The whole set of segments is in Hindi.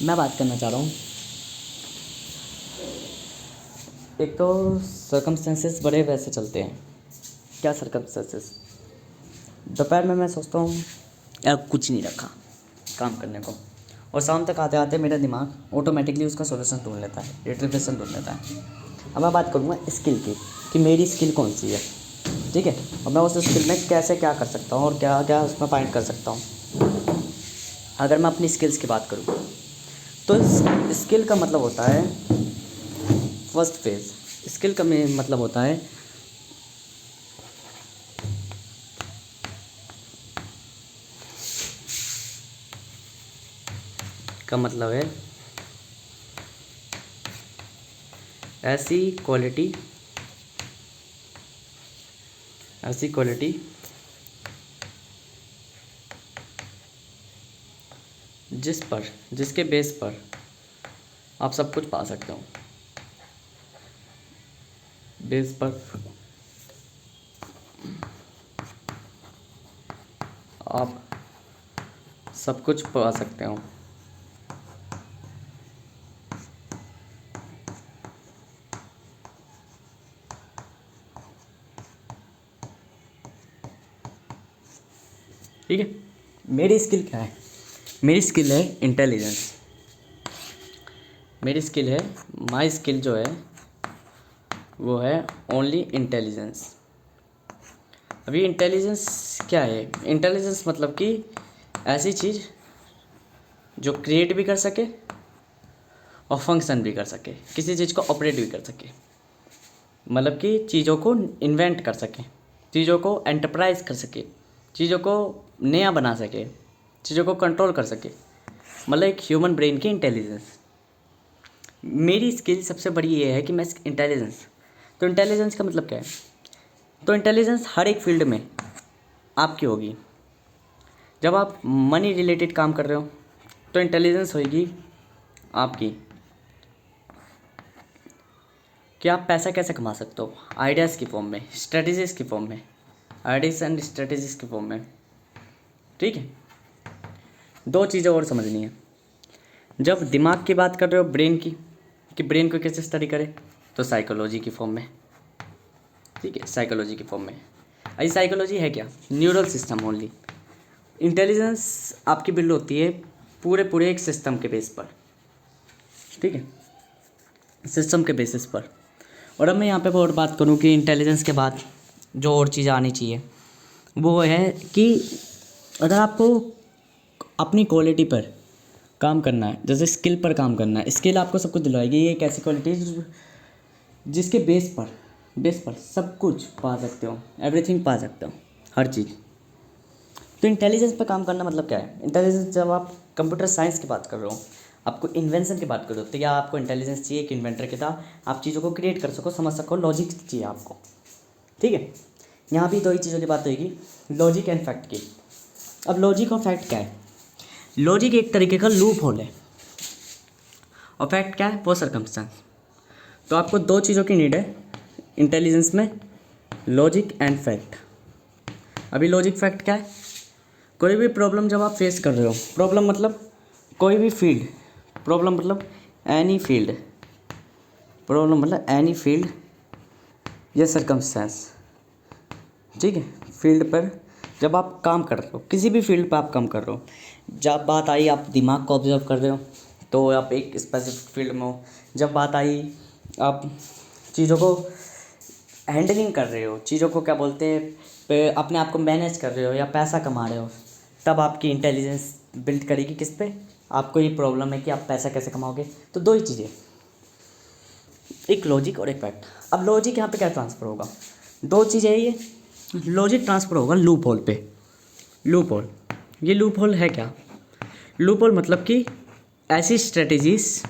मैं बात करना चाह रहा हूँ, एक तो सर्कमस्टेंसेस बड़े वैसे चलते हैं। क्या सर्कमस्टेंसेस? दोपहर में मैं सोचता हूँ यार कुछ नहीं रखा काम करने को, और शाम तक आते आते मेरा दिमाग ऑटोमेटिकली उसका सॉल्यूशन ढूंढ लेता है, रिट्रीवेशन ढूंढ लेता है। अब मैं बात करूँगा स्किल की, कि मेरी स्किल कौन सी है, ठीक है, और मैं उस स्किल में कैसे क्या कर सकता हूँ और क्या क्या उसमें फाइंड कर सकता हूँ। अगर मैं अपनी स्किल्स की बात करूँ तो स्किल का मतलब होता है फर्स्ट फेज। स्किल का मतलब होता है का मतलब है ऐसी क्वालिटी जिसके बेस पर आप सब कुछ पा सकते हो। बेस पर आप सब कुछ पा सकते हो। ठीक है, मेरी स्किल क्या है? मेरी स्किल है इंटेलिजेंस। मेरी स्किल है, माई स्किल जो है वो है ओनली इंटेलिजेंस। अभी इंटेलिजेंस क्या है? इंटेलिजेंस मतलब कि ऐसी चीज़ जो क्रिएट भी कर सके और फंक्शन भी कर सके, किसी चीज़ को ऑपरेट भी कर सके, मतलब कि चीज़ों को इन्वेंट कर सके, चीज़ों को एंटरप्राइज कर सके, चीज़ों को नया बना सके, चीज़ों को कंट्रोल कर सके, मतलब एक ह्यूमन ब्रेन की इंटेलिजेंस। मेरी स्किल सबसे बड़ी ये है कि मैं इंटेलिजेंस, तो इंटेलिजेंस का मतलब क्या है? तो इंटेलिजेंस हर एक फील्ड में आपकी होगी। जब आप मनी रिलेटेड काम कर रहे हो तो इंटेलिजेंस होगी आपकी कि आप पैसा कैसे कमा सकते हो, आइडियाज़ की फॉर्म में, स्ट्रेटजीज़ की फॉर्म में, आइडियाज़ एंड स्ट्रेटजीज़ की फॉर्म में। ठीक है, दो चीज़ें और समझनी है। जब दिमाग की बात कर रहे हो, ब्रेन की, कि ब्रेन को कैसे स्टडी करें, तो साइकोलॉजी की फॉर्म में। ठीक है, साइकोलॉजी की फॉर्म में। अभी साइकोलॉजी है क्या? Neural system only. इंटेलिजेंस आपकी बिल्ड होती है पूरे एक सिस्टम के बेस पर। ठीक है, सिस्टम के बेसिस पर। और अब मैं यहाँ पे और बात करूँ कि इंटेलिजेंस के बाद जो और चीज़ आनी चाहिए वो है कि अगर आपको अपनी क्वालिटी पर काम करना है, जैसे स्किल पर काम करना है, स्किल आपको सब कुछ दिलवाएगी। ये एक ऐसी क्वालिटी है जिसके बेस पर सब कुछ पा सकते हो, एवरीथिंग पा सकते हो, हर चीज़। तो इंटेलिजेंस पर काम करना मतलब क्या है? इंटेलिजेंस, जब आप कंप्यूटर साइंस की बात कर रहे हो, आपको इन्वेंशन की बात कर रहे हो, तो या आपको इंटेलिजेंस चाहिए एक इन्वेंटर की तरह आप चीज़ों को क्रिएट कर सको, समझ सको, लॉजिक चाहिए आपको। ठीक है, यहाँ भी दो ही चीज़ों की बात होगी, लॉजिक एंड फैक्ट की। अब लॉजिक और फैक्ट क्या है? लॉजिक एक तरीके का लूप होल है, और फैक्ट क्या है? वो सर्कमस्टेंस। तो आपको दो चीज़ों की नीड है इंटेलिजेंस में, लॉजिक एंड फैक्ट। अभी लॉजिक फैक्ट क्या है? कोई भी प्रॉब्लम जब आप फेस कर रहे हो, प्रॉब्लम मतलब कोई भी फील्ड, प्रॉब्लम मतलब एनी फील्ड, प्रॉब्लम मतलब एनी फील्ड या सर्कमस्टेंस। ठीक है, फील्ड पर जब आप काम कर रहे हो, किसी भी फील्ड पर आप काम कर रहे हो, जब बात आई आप दिमाग को ऑब्जर्व कर रहे हो तो आप एक स्पेसिफिक फील्ड में हो। जब बात आई आप चीज़ों को हैंडलिंग कर रहे हो, चीज़ों को क्या बोलते हैं, अपने आप को मैनेज कर रहे हो या पैसा कमा रहे हो, तब आपकी इंटेलिजेंस बिल्ड करेगी किस पे? आपको ये प्रॉब्लम है कि आप पैसा कैसे कमाओगे। तो दो ही चीज़ें, एक लॉजिक और एक फैक्ट। अब लॉजिक यहाँ पे क्या ट्रांसफ़र होगा? दो चीज़ें है ये। लॉजिक ट्रांसफ़र होगा लूप होल पे। लूप होल, ये लूप होल है क्या? लूप होल मतलब कि ऐसी स्ट्रेटजीज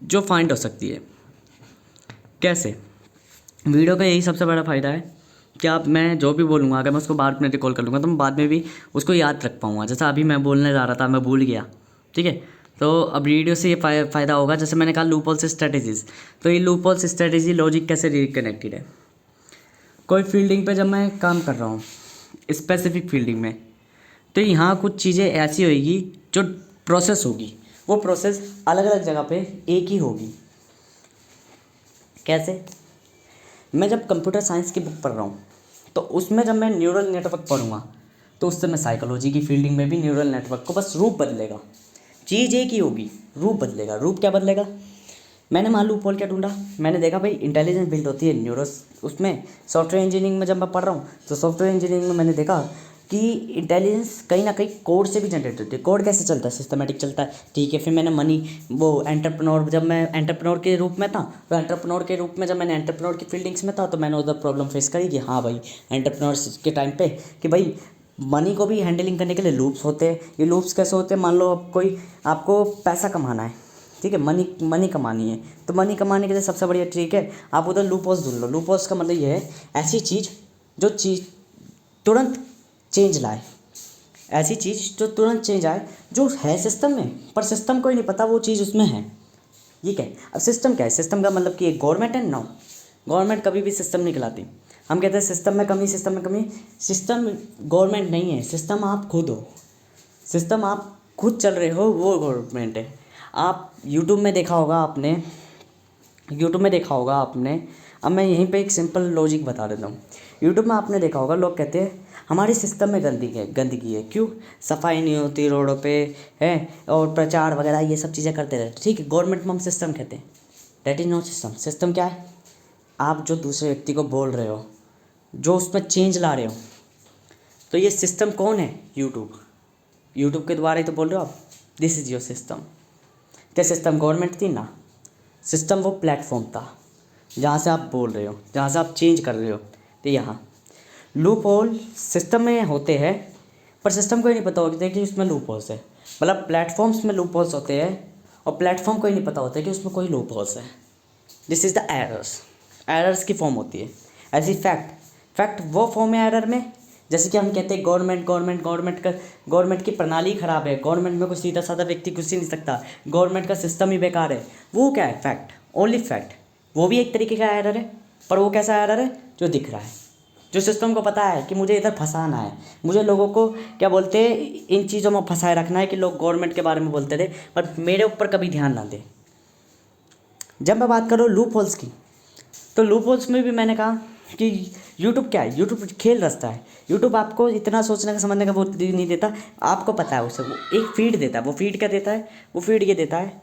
जो फाइंड हो सकती है। कैसे? वीडियो का यही सबसे बड़ा फ़ायदा है कि आप, मैं जो भी बोलूँगा अगर मैं उसको बाद में रिकॉल कर लूँगा तो मैं बाद में भी उसको याद रख पाऊँगा। जैसा अभी मैं बोलने जा रहा था, मैं भूल गया। ठीक है, तो अब वीडियो से ये फ़ायदा होगा, जैसे मैंने कहा लूप होल से स्ट्रेटजीज़, तो ये लूप होल से स्ट्रेटजी लॉजिक कैसे रिकनेक्टेड है? कोई फील्डिंग पे जब मैं काम कर रहा हूँ, स्पेसिफिक फील्डिंग में, तो यहाँ कुछ चीज़ें ऐसी होएगी जो प्रोसेस होगी, वो प्रोसेस अलग अलग जगह पे एक ही होगी। कैसे? मैं जब कंप्यूटर साइंस की बुक पढ़ रहा हूँ तो उसमें जब मैं न्यूरल नेटवर्क पढ़ूंगा तो उससे मैं साइकोलॉजी की फील्डिंग में भी न्यूरल नेटवर्क को बस रूप बदलेगा, चीज़ एक ही होगी, रूप बदलेगा। रूप क्या बदलेगा? मैंने मान लूप होल क्या ढूंढा, मैंने देखा भाई इंटेलिजेंस बिल्ड होती है न्यूरोस उसमें। सॉफ्टवेयर इंजीनियरिंग में जब मैं पढ़ रहा हूँ तो सॉफ्टवेयर इंजीनियरिंग में मैंने देखा कि इंटेलिजेंस कहीं ना कहीं कोड से भी जनरेट होती है। कोड कैसे चलता है? सिस्टमेटिक चलता है, ठीक है। फिर मैंने मनी, वो एंटरप्रेन्योर, जब मैं एंटरप्रेन्योर के रूप में था तो एंटरप्रेन्योर के रूप में जब मैंने एंटरप्रेन्योर की फील्डिंग्स में था तो मैंने उधर प्रॉब्लम फेस करी कि हाँ भाई एंटरप्रेन्योर के टाइम पे कि भाई मनी को भी हैंडलिंग करने के लिए लूप्स होते हैं। ये लूप्स कैसे होते हैं? मान लो अब कोई आपको पैसा कमाना है, ठीक है, मनी मनी कमानी है, तो मनी कमाने के लिए सबसे बढ़िया ट्रिक है आप उधर लूपहोल्स ढूंढ लो। लूपहोल्स का मतलब ये है ऐसी चीज़ जो चीज़ तुरंत चेंज लाए, ऐसी चीज़ जो तुरंत चेंज आए, जो है सिस्टम में पर सिस्टम को ही नहीं पता वो चीज़ उसमें है। ये क्या है? अब सिस्टम क्या है? सिस्टम का मतलब कि एक गवर्नमेंट है? नो, गवर्नमेंट कभी भी सिस्टम नहीं कहलाती। हम कहते हैं सिस्टम में कमी, सिस्टम में कमी। सिस्टम गवर्नमेंट नहीं है, सिस्टम आप खुद हो। सिस्टम आप खुद चल रहे हो, वो गवर्नमेंट है। आप यूट्यूब में देखा होगा आपने, यूट्यूब में देखा होगा आपने, अब मैं यहीं पे एक सिंपल लॉजिक बता देता हूँ। यूट्यूब में आपने देखा होगा लोग कहते हैं हमारे सिस्टम में गंदगी है। क्यों? सफाई नहीं होती रोडों पे है, और प्रचार वगैरह ये सब चीज़ें करते रहते। ठीक है, गवर्नमेंट में हम सिस्टम कहते हैं, that is not system. System क्या है? आप जो दूसरे व्यक्ति को बोल रहे हो, जो उसमें चेंज ला रहे हो, तो ये सिस्टम कौन है? यूट्यूब। यूट्यूब के द्वारा ही तो बोल रहे हो आप, दिस इज़ योर सिस्टम। क्या सिस्टम गवर्नमेंट थी? ना, सिस्टम वो प्लेटफॉर्म था जहाँ से आप बोल रहे हो, जहाँ से आप चेंज कर रहे हो। तो यहाँ लूप होल सिस्टम में होते हैं पर सिस्टम को ही नहीं पता होता कि उसमें लूप होल्स है। मतलब प्लेटफॉर्म्स में लूप होल्स होते हैं और प्लेटफॉर्म को ही नहीं पता होता कि उसमें कोई लूप होल्स है। This is the errors. Errors की फॉर्म होती है ऐसी। फैक्ट वो फॉर्म है एरर में, जैसे कि हम कहते हैं गवर्नमेंट की प्रणाली खराब है, गवर्नमेंट में कोई सीधा साधा व्यक्ति घुस ही नहीं सकता, गवर्नमेंट का सिस्टम ही बेकार है। वो क्या है? Fact, only fact. वो भी एक तरीके का एरर है, पर वो कैसा एरर है? जो दिख रहा है, जो सिस्टम को पता है कि मुझे इधर फंसाना है, मुझे लोगों को क्या बोलते हैं इन चीज़ों में फंसाए रखना है कि लोग गवर्नमेंट के बारे में बोलते रहे पर मेरे ऊपर कभी ध्यान ना दे। जब मैं बात करूँ लूप होल्स की, तो लूप होल्स में भी मैंने कहा कि यूट्यूब क्या है? यूट्यूब खेल रस्ता है। यूट्यूब आपको इतना सोचने का समझने का वो नहीं देता, आपको पता है उसे, वो एक फीड देता है। वो फीड क्या देता है? वो फीड ये देता है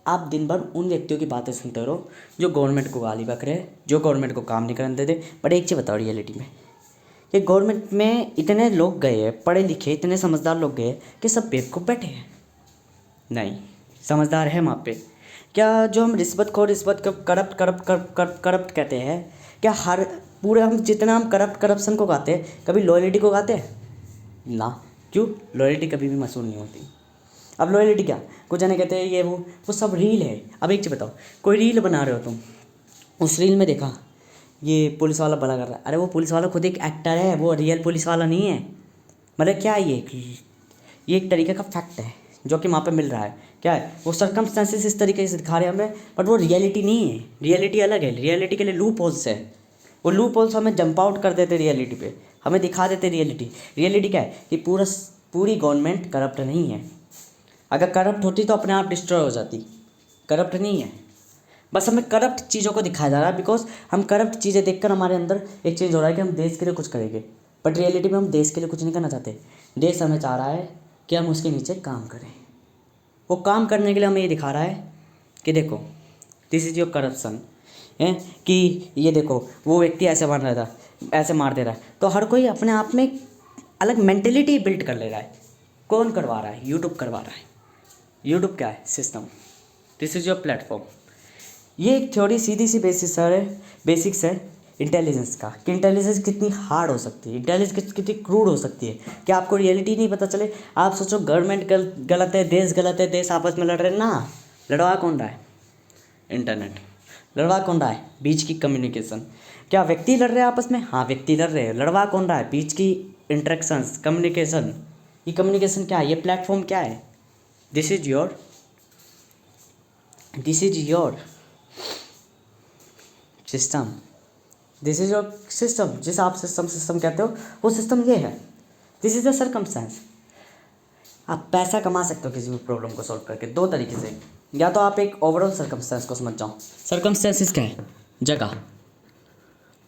आप दिन भर उन व्यक्तियों की बातें सुनते रहो जो गवर्नमेंट को गाली बक रहे, जो गवर्नमेंट को काम नहीं करने देते। बट एक चीज़ बताओ रियलिटी में, कि गवर्नमेंट में इतने लोग गए हैं, पढ़े लिखे इतने समझदार लोग गए कि सब बेवकूफ़ बैठे हैं? नहीं, समझदार है वहाँ पे। क्या जो हम रिश्वत को करप्ट कहते हैं, क्या हर पूरे हम जितना हम करप्शन को गाते हैं कभी लॉयल्टी को गाते हैं? ना। क्यों? लॉयल्टी कभी भी मशहूर नहीं होती। अब लॉयल्टी क्या? कुछ जने कहते हैं ये वो सब रील है। अब एक चीज़ बताओ, कोई रील बना रहे हो तुम, उस रील में देखा ये पुलिस वाला बड़ा कर रहा है, अरे वो पुलिस वाला खुद एक एक्टर है, वो रियल पुलिस वाला नहीं है। मतलब क्या ये एक तरीके का फैक्ट है जो कि वहाँ पे मिल रहा है। क्या है? वो सर्कमस्टेंसेस इस तरीके से दिखा रहे हैं हमें, बट वो रियलिटी नहीं है। रियलिटी अलग है। रियलिटी के लिए लूप होल्स है। वो लूप होल्स हमें जंप आउट कर देते रियलिटी पे, हमें दिखा देते रियलिटी। रियलिटी क्या है? कि पूरी गवर्नमेंट करप्ट नहीं है। अगर करप्ट होती तो अपने आप डिस्ट्रॉय हो जाती। करप्ट नहीं है, बस हमें करप्ट चीज़ों को दिखाया जा रहा है बिकॉज हम करप्ट चीज़ें देखकर हमारे अंदर एक चेंज हो रहा है कि हम देश के लिए कुछ करेंगे। बट रियलिटी में हम देश के लिए कुछ नहीं करना चाहते। देश हमें चाह रहा है कि हम उसके नीचे काम करें। वो काम करने के लिए हमें ये दिखा रहा है कि देखो दिस इज़ योर करप्शन है, कि ये देखो वो व्यक्ति ऐसे मार रहा था, ऐसे मार दे रहा है। तो हर कोई अपने आप में अलग मेंटेलिटी बिल्ड कर ले रहा है। कौन करवा रहा है? यूट्यूब करवा रहा है। यूट्यूब क्या है? System. This is your platform. ये एक थ्योरी सीधी सी बेसिक्स है इंटेलिजेंस का, कि इंटेलिजेंस कितनी हार्ड हो सकती है, इंटेलिजेंस कितनी क्रूड हो सकती है। कि आपको रियलिटी नहीं पता चले, आप सोचो गवर्नमेंट गलत है, देश आपस में लड़ रहे हैं। ना, लड़वा कौन रहा है? इंटरनेट। लड़वा कौन रहा है? बीच की कम्युनिकेशन। क्या व्यक्ति लड़ रहे हैं आपस में? हाँ, व्यक्ति लड़ रहे हैं। लड़वा कौन रहा है? बीच की इंटरेक्शंस, कम्युनिकेशन। ये कम्युनिकेशन क्या है? ये प्लेटफॉर्म क्या है? This is your system. This is your system. जिस आप सिस्टम कहते हो वो सिस्टम ये है। This is the circumstance. आप पैसा कमा सकते हो किसी भी प्रॉब्लम को सॉल्व करके दो तरीके से। या तो आप एक ओवरऑल सर्कमस्टेंस को समझ जाओ। सर्कमस्टेंसेस क्या है? जगह।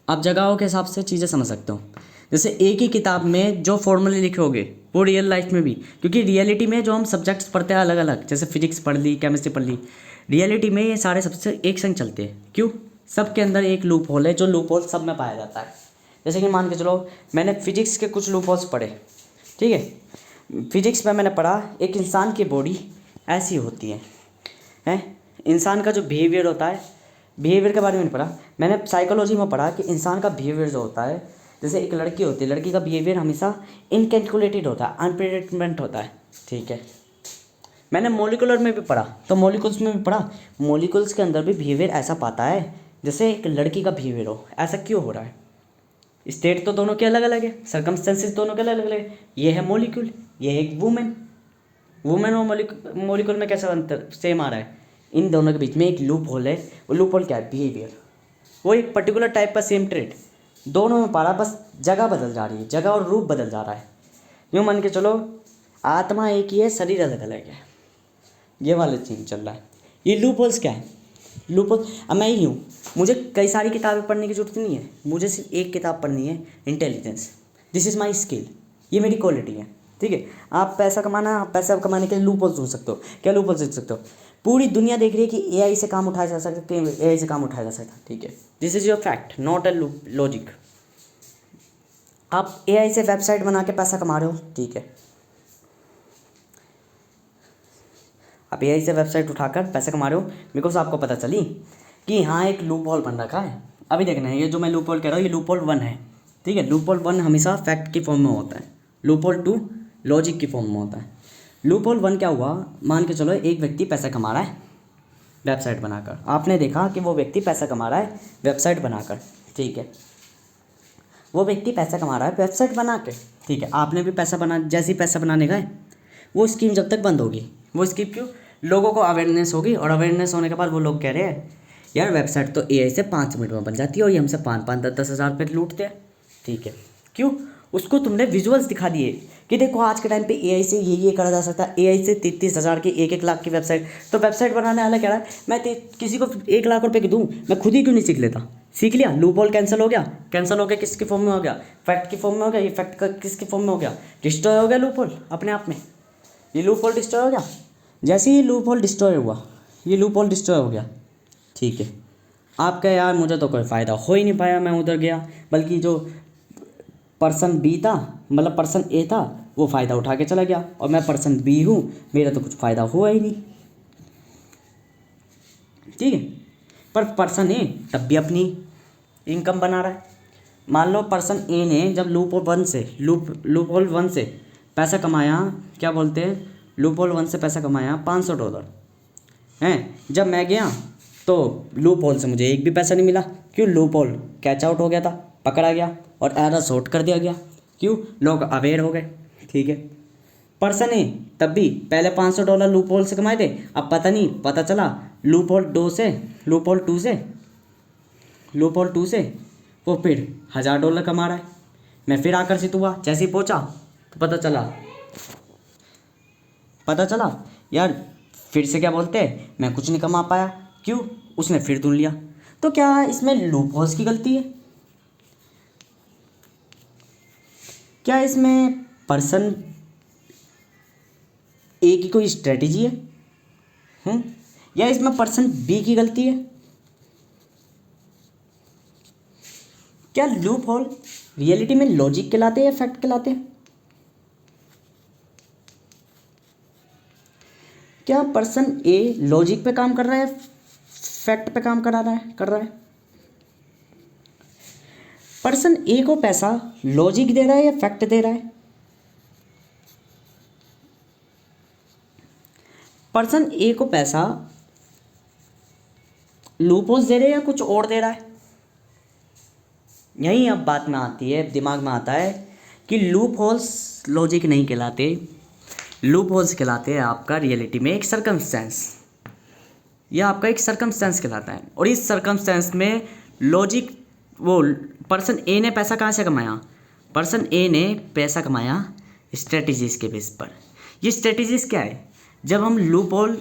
आप जगहों के हिसाब से चीज़ें समझ सकते हो। जैसे एक ही किताब में जो फॉर्मूले लिखे होंगे वो रियल लाइफ में भी, क्योंकि रियलिटी में जो हम सब्जेक्ट्स पढ़ते हैं अलग अलग, जैसे फिजिक्स पढ़ ली, केमिस्ट्री पढ़ ली, रियलिटी में ये सारे सबसे एक संग चलते हैं। क्यों? सबके अंदर एक लूप होल है, जो लूप होल सब में पाया जाता है। जैसे कि मान के चलो मैंने फिजिक्स के कुछ लूप होल्स पढ़े, ठीक है। फिजिक्स में मैंने पढ़ा एक इंसान की बॉडी ऐसी होती है। इंसान का जो बिहेवियर होता है, बिहेवियर के बारे में नहीं पढ़ा मैंने, साइकोलॉजी में पढ़ा कि इंसान का बिहेवियर जो होता है, जैसे एक लड़की होती है, लड़की का बिहेवियर हमेशा इनकैलकुलेटेड होता है, अनप्रेडिक्टेबल होता है, ठीक है। मैंने मॉलिक्यूलर में भी पढ़ा, तो मॉलिक्यूल्स में भी पढ़ा, मॉलिक्यूल्स के अंदर भी बिहेवियर ऐसा पाता है जैसे एक लड़की का बिहेवियर हो। ऐसा क्यों हो रहा है? स्टेट तो दोनों के अलग अलग है, सर्कमस्टेंसेस दोनों के अलग अलग है। ये है मॉलिक्यूल, ये है एक वुमेन। वुमेन और मॉलिक्यूल में कैसा अंतर सेम आ रहा है? इन दोनों के बीच में एक लूप होल है। वो लूप होल क्या है? बिहेवियर। वो एक पर्टिकुलर टाइप का सेम ट्रेट दोनों में पा रहा, बस जगह बदल जा रही है, जगह और रूप बदल जा रहा है। यूँ मान के चलो आत्मा एक ही है, शरीर अलग अलग है, ये वाला चीज़ चल रहा है। ये लूप होल्स क्या है? लूप होल, अब मैं ही हूँ, मुझे कई सारी किताबें पढ़ने की जरूरत नहीं है, मुझे सिर्फ एक किताब पढ़नी है, intelligence. This is my skill, ये मेरी क्वालिटी है, ठीक है। आप पैसा कमाने के लिए लूप होल्स ढूंढ सकते हो। क्या लूप होल्स ढूंढ सकते हो? पूरी दुनिया देख रही है कि एआई से काम उठाया जा सकता है, एआई से काम उठाया जा सकता है, ठीक है। This is your fact, not a logic. आप एआई से वेबसाइट बना के पैसा कमा रहे हो, ठीक है। आप एआई से वेबसाइट उठाकर पैसा कमा रहे हो बिकॉज आपको पता चली कि यहाँ एक लूप होल बन रखा है। अभी देखना है, ये जो मैं लूप होल कह रहा हूँ, ये लूप होल 1 है, ठीक है। लूप होल 1 हमेशा फैक्ट की फॉर्म में होता है, लूप होल 2 लॉजिक की फॉर्म में होता है। लूप होल 1 क्या हुआ? मान के चलो एक व्यक्ति पैसा कमा रहा है वेबसाइट बनाकर। आपने देखा कि वो व्यक्ति पैसा कमा रहा है वेबसाइट बनाकर, ठीक है। वो व्यक्ति पैसा कमा रहा है वेबसाइट बना के, ठीक है। आपने भी पैसा बना, जैसे ही पैसा बनाने गए वो स्कीम जब तक बंद होगी, वो स्कीम क्यों? लोगों को अवेयरनेस होगी, और अवेयरनेस होने के बाद वो लोग कह रहे हैं यार वेबसाइट तो एआई से 5 मिनट में बन जाती है और ये हमसे 5-5, 10-10 हज़ार रुपये लूटते हैं, ठीक है। क्यों? उसको तुमने विजुअल्स दिखा दिए कि देखो आज के टाइम पे एआई से ये करा जा सकता है, एआई से 33 हज़ार की 1-1 लाख की वेबसाइट। तो वेबसाइट बनाने वाला कह रहा है मैं किसी को 1 लाख रुपए की दूँ, मैं खुद ही क्यों नहीं सीख लेता? सीख लिया, लूप होल कैंसिल हो गया। कैंसिल हो गया किसकी फॉर्म में हो गया? फैक्ट की फॉर्म में हो गया। ये फैक्ट का किसकी फॉर्म में हो गया? डिस्ट्रॉय हो गया लूप होल अपने आप में। ये लूप होल डिस्ट्रॉय हो गया। जैसे ही लूप होल डिस्ट्रॉय हुआ, ये लूप होल डिस्ट्रॉय हो गया, ठीक है। आप कहे यार मुझे तो कोई फ़ायदा हो ही नहीं पाया, मैं उधर गया, बल्कि जो पर्सन बी था, मतलब पर्सन ए था, वो फ़ायदा उठा के चला गया, और मैं पर्सन बी हूँ, मेरा तो कुछ फ़ायदा हुआ ही नहीं, ठीक है। पर पर्सन ए तब भी अपनी इनकम बना रहा है। मान लो पर्सन ए ने जब लूप होल वन से पैसा कमाया, क्या बोलते हैं, लूप होल 1 से पैसा कमाया $500 हैं। जब मैं गया तो लूप होल से मुझे एक भी पैसा नहीं मिला। क्यों? लूप होल कैच आउट हो गया था, पकड़ा गया और एरर सॉर्ट कर दिया गया। क्यों? लोग अवेयर हो गए, ठीक है। पर्सन ए तब भी पहले $500 लूप होल से कमाए थे, अब पता चला लूप होल 2 से, लूप होल 2 से वो फिर $1000 कमा रहा है। मैं फिर आकर्षित हुआ, जैसे ही पहुँचा तो पता चला यार फिर से क्या बोलते हैं, मैं कुछ नहीं कमा पाया। क्यों? उसने फिर ढूंढ लिया। तो क्या इसमें लूप होल्स की गलती है? क्या इसमें पर्सन ए की कोई स्ट्रेटेजी है? या इसमें पर्सन बी की गलती है? क्या लूप होल रियलिटी में लॉजिक कहलाते हैं या फैक्ट कहलाते हैं? क्या पर्सन ए लॉजिक पे काम कर रहा है, फैक्ट पे काम कर रहा है? पर्सन ए को पैसा लॉजिक दे रहा है या फैक्ट दे रहा है? पर्सन ए को पैसा लूपहोल्स दे रहे हैं या कुछ और दे रहा है? यही अब बात में आती है, दिमाग में आता है कि लूप होल्स लॉजिक नहीं कहलाते, लूप होल्स कहलाते हैं आपका रियलिटी में एक सर्कमस्टेंस, यह आपका एक सर्कमस्टेंस कहलाता है। और इस सर्कमस्टेंस में लॉजिक, वो पर्सन ए ने पैसा कहाँ से कमाया? पर्सन ए ने पैसा कमाया स्ट्रेटजीज़ के बेस पर। ये स्ट्रेटेजीज क्या है? जब हम लूप होल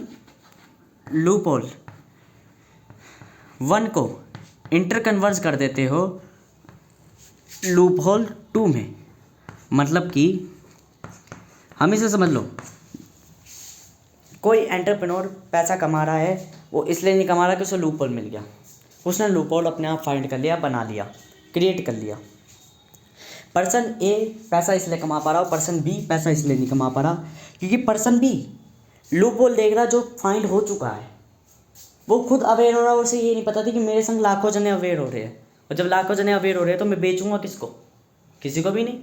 1 को इंटर कन्वर्ज कर देते हो लूप होल 2 में, मतलब कि हम इसे समझ लो, कोई एंटरप्रेन्योर पैसा कमा रहा है, वो इसलिए नहीं कमा रहा कि उसे लूप होल मिल गया, उसने लूप होल अपने आप फाइंड कर लिया, बना लिया, क्रिएट कर लिया। पर्सन ए पैसा इसलिए कमा पा रहा हो, पर्सन बी पैसा इसलिए नहीं कमा पा रहा क्योंकि पर्सन बी लूप होल देख रहा जो फाइंड हो चुका है, वो खुद अवेयर हो रहा है और उसे ये नहीं पता थी कि मेरे संग लाखों जने अवेयर हो रहे हैं, और जब लाखों जने अवेयर हो रहे हैं तो मैं बेचूंगा किसको? किसी को भी नहीं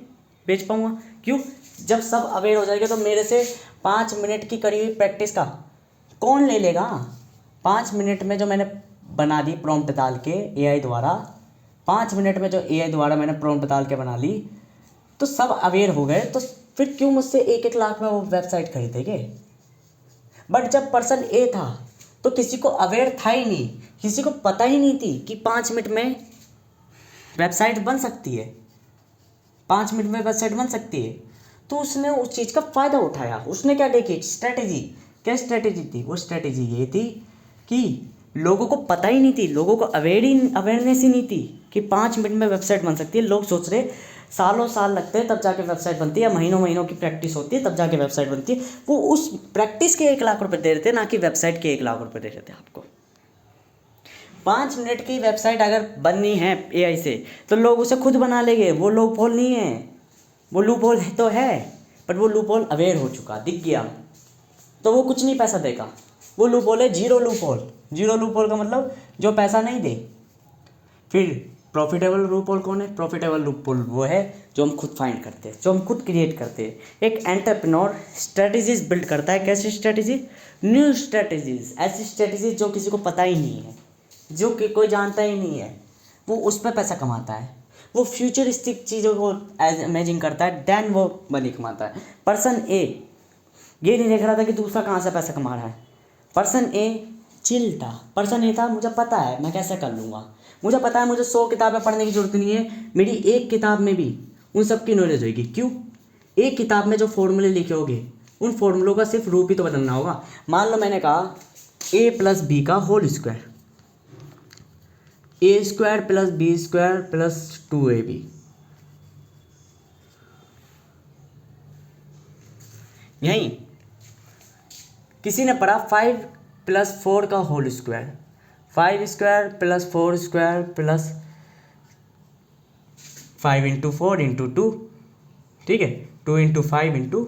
बेच पाऊंगा। क्यों? जब सब अवेयर हो जाएंगे तो मेरे से 5 मिनट की करी हुई प्रैक्टिस का कौन ले लेगा? 5 मिनट में जो मैंने बना दी प्रॉम्प्ट डाल के एआई द्वारा, 5 मिनट में जो एआई द्वारा मैंने प्रॉम्प्ट डाल के बना ली, तो सब अवेयर हो गए, तो फिर क्यों मुझसे 1-1 लाख में वो वेबसाइट खरीदेंगे? बट जब पर्सन ए था तो किसी को अवेयर था ही नहीं, किसी को पता ही नहीं थी कि 5 मिनट में वेबसाइट बन सकती है, 5 मिनट में वेबसाइट बन सकती है, तो उसने उस चीज़ का फ़ायदा उठाया। उसने क्या देखी? स्ट्रैटेजी। क्या स्ट्रैटेजी थी? वो स्ट्रैटेजी ये थी कि लोगों को पता ही नहीं थी, लोगों को अवेयरनेस ही नहीं थी कि 5 मिनट में वेबसाइट बन सकती है। लोग सोच रहे सालों साल लगते हैं तब जाके वेबसाइट बनती है, महीनों महीनों की प्रैक्टिस होती है तब जाके वेबसाइट बनती है। वो उस प्रैक्टिस के 1 लाख रुपए दे रहे थे, ना कि वेबसाइट के 1 लाख रुपए दे रहे थे आपको। 5 मिनट की वेबसाइट अगर बननी है एआई से तो लोग उसे खुद बना लेंगे, वो लूप होल नहीं है, वो लूप होल तो है बट वो लूप होल अवेयर हो चुका, दिख गया, तो वो कुछ नहीं पैसा देगा। वो लूप होल है zero loop hole. Zero loop hole का मतलब जो पैसा नहीं दे। फिर प्रॉफिटेबल लूप होल कौन है? प्रॉफिटेबल लूप होल वो है जो हम खुद फाइंड करते हैं, जो हम खुद क्रिएट करते हैं। एक एंटरप्रेन्योर स्ट्रेटजीज बिल्ड करता है। कैसी स्ट्रेटजी? न्यू स्ट्रेटजीज, ऐसी स्ट्रेटजीज जो किसी को पता ही नहीं है, जो कि कोई जानता ही नहीं है, वो उस पर पैसा कमाता है। वो फ्यूचरिस्टिक चीज़ों को इमेजिन करता है, देन वो मनी कमाता है। पर्सन ए ये नहीं देख रहा था कि दूसरा कहाँ से पैसा कमा रहा है। पर्सन ए चिल था। पर्सन ए था, मुझे पता है मैं कैसे कर लूँगा, मुझे पता है मुझे 100 किताबें पढ़ने की जरूरत नहीं है, मेरी एक किताब में भी उन सब की नॉलेज होगी। क्यों? एक किताब में जो फॉर्मूले लिखे होंगे उन फॉर्मूलों का सिर्फ रूप ही तो बदलना होगा। मान लो मैंने कहा a+b का whole square, a² + b² + 2ab, यहीं किसी ने पढ़ा 5 + 4 का होल स्क्वायर, 5² + 4² + 5 × 4 × 2, ठीक है, 2 × 5 ×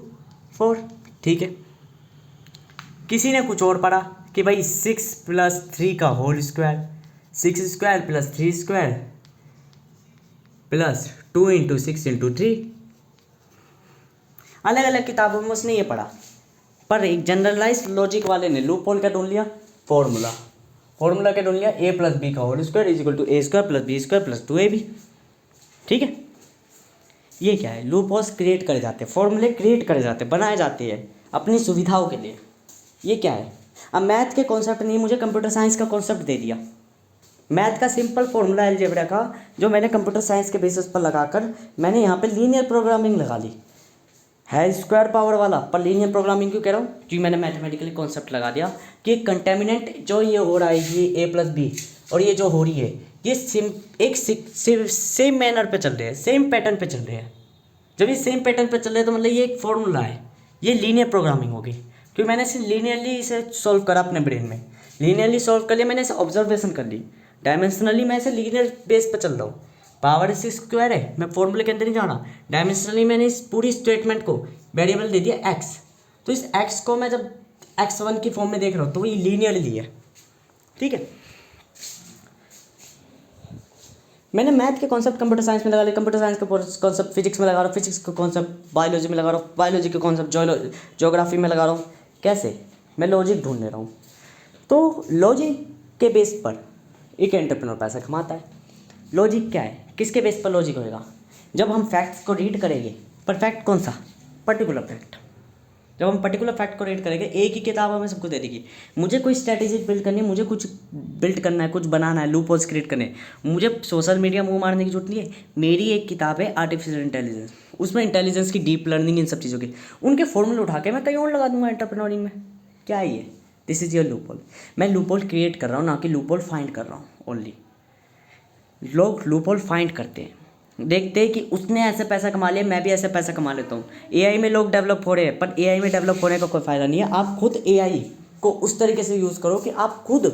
4, ठीक है। किसी ने कुछ और पढ़ा कि भाई 6 + 3 का होल स्क्वायर, 6² + 3² + 2 × 6 × 3। अलग अलग किताबों में उसने ये पढ़ा, पर एक जनरलाइज लॉजिक वाले ने लूप होल क्या ढूंढ लिया? फॉर्मूला क्या ढूंढ लिया? a + b का whole square = a² + b² + 2ab, ठीक है। ये क्या है? लूप होल्स क्रिएट करे जाते हैं, फॉर्मूले क्रिएट करे जाते हैं, बनाए जाते हैं अपनी सुविधाओं के लिए। ये क्या है? अब मैथ के कॉन्सेप्ट नहीं, मुझे कंप्यूटर साइंस का कॉन्सेप्ट दे दिया। मैथ का सिंपल फॉर्मूला अलजेब्रा का जो मैंने कंप्यूटर साइंस के बेसिस पर लगाकर मैंने यहाँ पे लीनियर प्रोग्रामिंग लगा ली है, स्क्वायर पावर वाला। पर लीनियर प्रोग्रामिंग क्यों कह रहा हूँ? क्योंकि मैंने मैथमेटिकली कॉन्सेप्ट लगा दिया कि कंटेमिनेंट जो ये हो रहा है, ये a+b और ये जो हो रही है, ये सेम मैनर पे चल रहे हैं, सेम पैटर्न पे चल रहे हैं। जब ये सेम पैटर्न पे चल रहे हैं तो मतलब ये एक फॉर्मूला है, ये लीनियर प्रोग्रामिंग होगी। क्योंकि मैंने इसे लीनियरली इसे सॉल्व करा अपने ब्रेन में, लीनियरली सॉल्व कर लिया, मैंने इसे ऑब्जर्वेशन कर ली। डायमेंशनली मैं इसे लीनियर बेस पर चल रहा हूँ, पावर 6² है, मैं फॉर्मूले के अंदर नहीं जा रहा। डायमेंशनली मैंने इस पूरी स्टेटमेंट को वेरिएबल दे दिया x, तो इस x को मैं जब x1 की फॉर्म में देख रहा हूँ तो ये लीनियरली है, ठीक है। मैंने मैथ के कॉन्सेप्ट कंप्यूटर साइंस में लगा लिया, कंप्यूटर साइंस का कॉन्सेप्ट फिजिक्स में लगा रहा हूँ, फिजिक्स का कॉन्सेप्ट बायोलॉजी में लगा रहा हूँ, बायोलॉजी का कॉन्सेप्ट ज्योग्राफी में लगा रहा हूँ। कैसे? मैं लॉजिक ढूंढ ले रहा हूँ। तो लॉजिक के बेस पर एक एंटरप्रेन्योर पैसा कमाता है। लॉजिक क्या है? किसके बेस पर लॉजिक होएगा? जब हम फैक्ट्स को रीड करेंगे, पर फैक्ट कौन सा? Particular fact. जब हम पर्टिकुलर फैक्ट को रेट करेंगे, एक ही किताब हमें सब कुछ दे देगी। मुझे कोई स्ट्रैटेजी बिल्ड करनी है, मुझे कुछ बिल्ड करना है, कुछ बनाना है, लूप होल्स क्रिएट करने हैं, मुझे सोशल मीडिया मुँह मारने की जरूरत नहीं है। मेरी एक किताब है आर्टिफिशियल इंटेलिजेंस, उसमें इंटेलिजेंस की डीप लर्निंग इन सब चीज़ों की, उनके फॉर्मूले उठा के मैं कहीं और लगा दूंगा एंटरप्रेन्योरिंग में। क्या है ये? This is your loop hole. मैं लूप होल क्रिएट कर रहा हूँ, ना कि लूप होल फाइंड कर रहा हूँ ओनली। लोग लूप होल फाइंड करते हैं, देखते हैं कि उसने ऐसे पैसा कमा लिया, मैं भी ऐसे पैसा कमा लेता हूँ। एआई में लोग डेवलप हो रहे हैं, पर एआई में डेवलप होने का कोई फ़ायदा नहीं है। आप खुद एआई को उस तरीके से यूज़ करो कि आप खुद,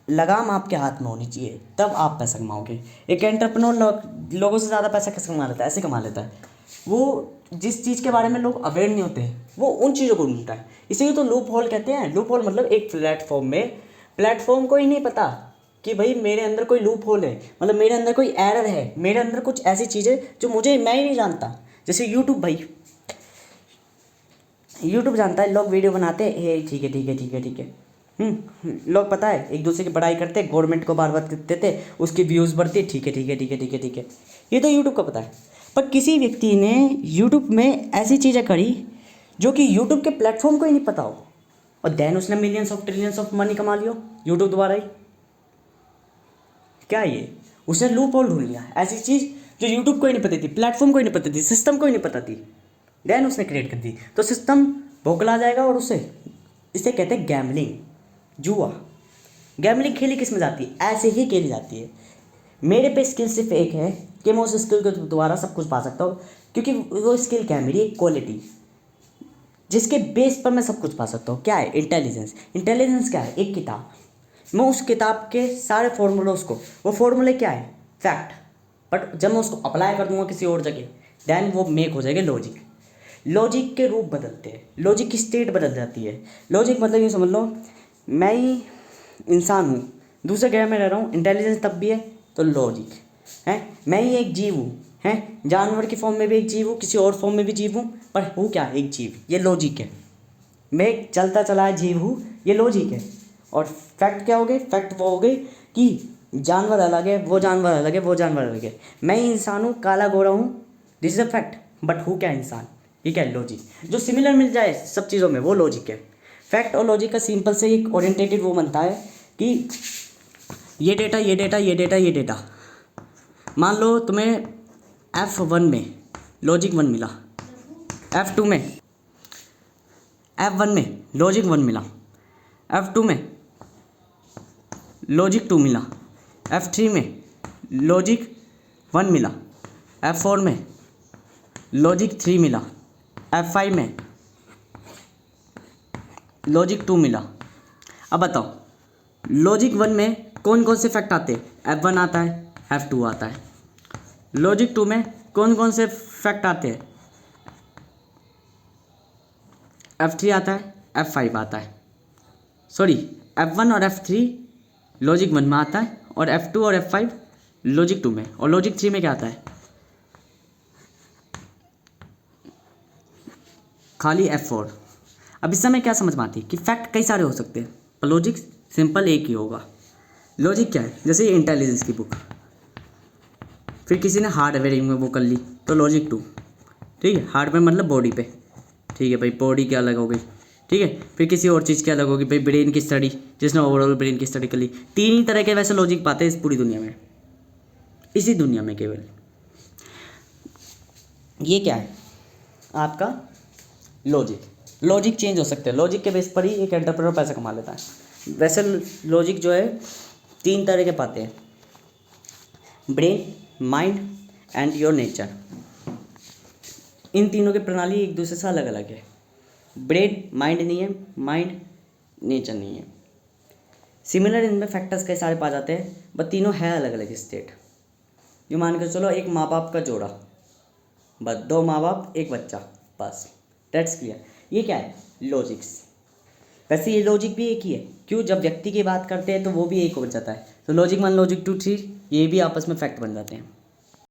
लगाम आपके हाथ में होनी चाहिए, तब आप पैसा कमाओगे। एक एंटरप्रेन्योर लोगों से ज़्यादा पैसा कैसे कमा लेता है? ऐसे कमा लेता है, वो जिस चीज़ के बारे में लोग अवेयर नहीं होते वो उन चीज़ों को ढूंढता है। इसीलिए तो लूप होल कहते हैं। लूप होल मतलब एक प्लेटफॉर्म को ही नहीं पता कि भाई मेरे अंदर कोई लूप होल है, मतलब मेरे अंदर कोई एरर है, मेरे अंदर कुछ ऐसी चीज़ है जो मैं ही नहीं जानता। जैसे यूट्यूब, भाई यूट्यूब जानता है, लोग वीडियो बनाते हैं, हे ठीक है ठीक है ठीक है ठीक है, लोग पता है एक दूसरे की बड़ाई करते, गवर्नमेंट को बार बार करते थे, उसकी व्यूज़ बढ़ती, ठीक है ठीक है ठीक है ठीक है ठीक है, ये तो यूट्यूब को पता है। पर किसी व्यक्ति ने यूट्यूब में ऐसी चीज़ें करी जो कि यूट्यूब के प्लेटफॉर्म को ही नहीं पता हो, और देन उसने millions of trillions of money कमा लियो यूट्यूब द्वारा ही। क्या ये? उसने लूप होल ढूंढ लिया, ऐसी चीज़ जो यूट्यूब को ही नहीं पता थी, प्लेटफॉर्म को ही नहीं पता थी, सिस्टम को ही नहीं पता थी, देन उसने क्रिएट कर दी। तो सिस्टम बौखला जाएगा और उसे, इसे कहते हैं गैमलिंग, जुआ। गैमलिंग खेली किस में जाती है? ऐसे ही खेली जाती है। मेरे पे स्किल सिर्फ एक है कि मैं उस स्किल के द्वारा सब कुछ पा सकता हूँ, क्योंकि वो स्किल क्या है? मेरी एक क्वालिटी, जिसके बेस पर मैं सब कुछ पा सकता हूँ। क्या है? इंटेलिजेंस। इंटेलिजेंस क्या है? एक किताब, मैं उस किताब के सारे फॉर्मूलोज को, वो फॉर्मूले क्या है? फैक्ट, बट जब मैं उसको अप्लाई कर दूंगा किसी और जगह, देन वो मेक हो जाएगा लॉजिक। लॉजिक के रूप बदलते हैं, लॉजिक की स्टेट बदल जाती है। लॉजिक मतलब ये समझ लो, मैं ही इंसान हूँ, दूसरे ग्रह में रह रहा हूँ, इंटेलिजेंस तब भी है, तो लॉजिक है। मैं ही एक जीव हूँ, हैं, जानवर की फॉर्म में भी एक जीव हूँ, किसी और फॉर्म में भी जीव हूँ, पर हूँ क्या? एक जीव। ये लॉजिक है। मैं एक चलता चला जीव हूँ, ये लॉजिक है। और फैक्ट क्या हो गए? फैक्ट वो हो गई कि जानवर अलग है, वो जानवर अलग है, वो जानवर अलग है। मैं ही इंसान हूँ, काला गोरा हूँ, this is a fact, but हूँ क्या? इंसान। ये क्या है? लॉजिक। जो सिमिलर मिल जाए सब चीज़ों में, वो लॉजिक है। फैक्ट और लॉजिक का सिंपल से एक ओरिएंटेटेड वो बनता है कि ये डेटा ये डेटा ये डेटा ये डेटा, मान लो तुम्हें F1 में लॉजिक 1 मिला, F2 में, F1 में लॉजिक 1 मिला, F2 में लॉजिक 2 मिला, F3 में लॉजिक 1 मिला, F4 में लॉजिक 3 मिला, F5 में लॉजिक 2 मिला। अब बताओ लॉजिक 1 में कौन कौन से फैक्ट आते हैं? F1 आता है, F2 आता है। लॉजिक 2 में कौन कौन से फैक्ट आते हैं? F3 आता है, F5 आता है। सॉरी, F1 और F3 लॉजिक 1 में आता है, और F2 और F5 लॉजिक 2 में, और लॉजिक 3 में क्या आता है? खाली F4। अब इस समय क्या समझ में आती है कि फैक्ट कई सारे हो सकते हैं, पर लॉजिक सिंपल एक ही होगा। लॉजिक क्या है? जैसे ये इंटेलिजेंस की बुक, फिर किसी ने हार्डवेयर में वो कर ली, तो लॉजिक 2, ठीक है। हार्डवेयर मतलब बॉडी पे, ठीक है भाई, बॉडी की अलग हो गई, ठीक है। फिर किसी और चीज़ की अलग होगी, भाई ब्रेन की स्टडी, जिसने ओवरऑल ब्रेन की स्टडी कर ली। 3 ही तरह के वैसे लॉजिक पाते हैं इस पूरी दुनिया में, इसी दुनिया में केवल। ये क्या है? आपका लॉजिक। लॉजिक चेंज हो सकते हैं, लॉजिक के बेस पर ही एक एंटरप्रेन्योर पैसा कमा लेता है। वैसे लॉजिक जो है 3 तरह के पाते हैं, brain, mind and your nature. इन तीनों की प्रणाली एक दूसरे से अलग अलग है। ब्रेन माइंड नहीं है, माइंड नेचर नहीं है। सिमिलर इनमें फैक्टर्स कई सारे पा जाते हैं, बट तीनों है अलग अलग स्टेट। ये मान के चलो एक माँ बाप का जोड़ा, बस 2 माँ बाप 1 बच्चा, बस दैट्स क्लियर। ये क्या है? लॉजिक्स। वैसे ये लॉजिक भी एक ही है, क्यों? जब व्यक्ति की बात करते हैं तो वो भी एक हो जाता है, तो लॉजिक 1 लॉजिक 2 3 ये भी आपस में फैक्ट बन जाते हैं।